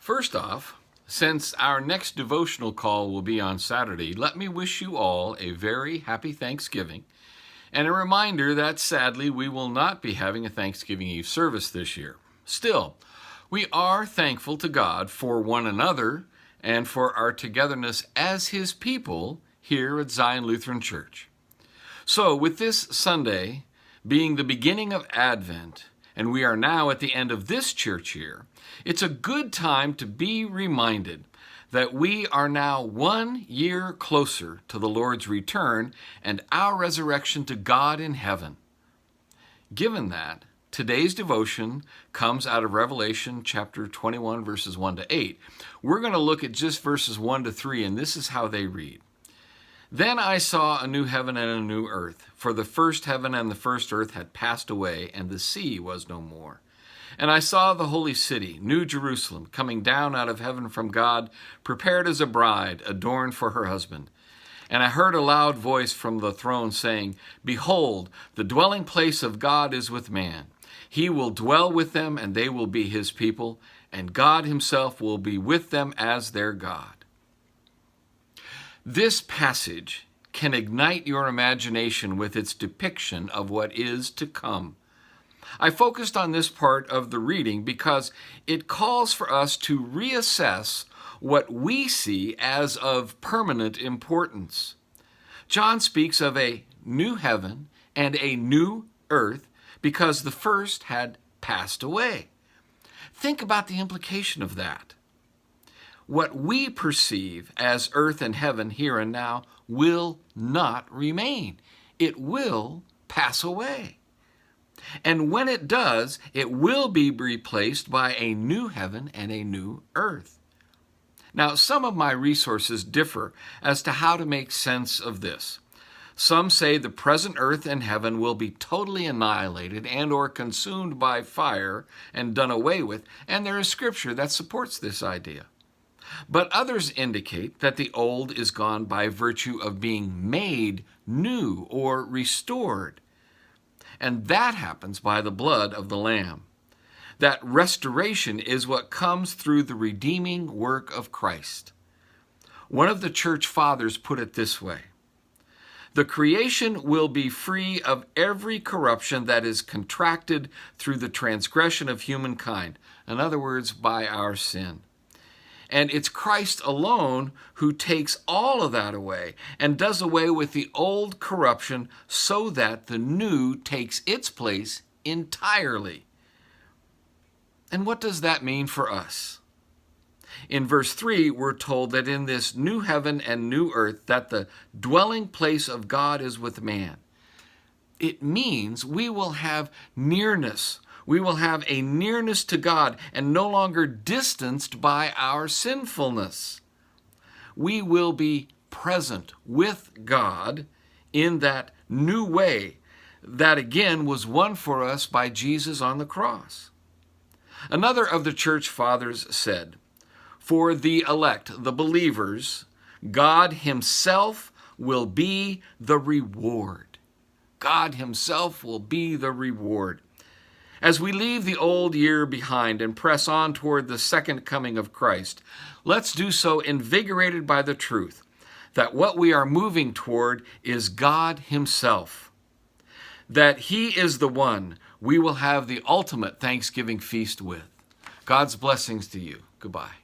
First off, since our next devotional call will be on Saturday, let me wish you all a very happy Thanksgiving and a reminder that sadly we will not be having a Thanksgiving Eve service this year. Still, we are thankful to God for one another and for our togetherness as His people here at Zion Lutheran Church. So, with this Sunday being the beginning of Advent, and we are now at the end of this church year, it's a good time to be reminded that we are now 1 year closer to the Lord's return and our resurrection to God in heaven. Given that, today's devotion comes out of Revelation chapter 21, verses 1 to 8. We're going to look at just verses 1 to 3, and this is how they read. Then I saw a new heaven and a new earth, for the first heaven and the first earth had passed away, and the sea was no more. And I saw the holy city, New Jerusalem, coming down out of heaven from God, prepared as a bride, adorned for her husband. And I heard a loud voice from the throne saying, Behold, the dwelling place of God is with man. He will dwell with them, and they will be his people, and God himself will be with them as their God. This passage can ignite your imagination with its depiction of what is to come. I focused on this part of the reading because it calls for us to reassess what we see as of permanent importance. John speaks of a new heaven and a new earth because the first had passed away. Think about the implication of that. What we perceive as earth and heaven here and now will not remain. It will pass away. And when it does, it will be replaced by a new heaven and a new earth. Now, some of my resources differ as to how to make sense of this. Some say the present earth and heaven will be totally annihilated and or consumed by fire and done away with, and there is scripture that supports this idea. But others indicate that the old is gone by virtue of being made new or restored. And that happens by the blood of the Lamb. That restoration is what comes through the redeeming work of Christ. One of the church fathers put it this way: the creation will be free of every corruption that is contracted through the transgression of humankind. In other words, by our sin. And it's Christ alone who takes all of that away and does away with the old corruption so that the new takes its place entirely. And what does that mean for us? In verse 3, we're told that in this new heaven and new earth, that the dwelling place of God is with man. It means we will have nearness. We will have a nearness to God and no longer distanced by our sinfulness. We will be present with God in that new way that again was won for us by Jesus on the cross. Another of the church fathers said, for the elect, the believers, God himself will be the reward. God himself will be the reward. As we leave the old year behind and press on toward the second coming of Christ, let's do so invigorated by the truth that what we are moving toward is God himself, that he is the one we will have the ultimate Thanksgiving feast with. God's blessings to you. Goodbye.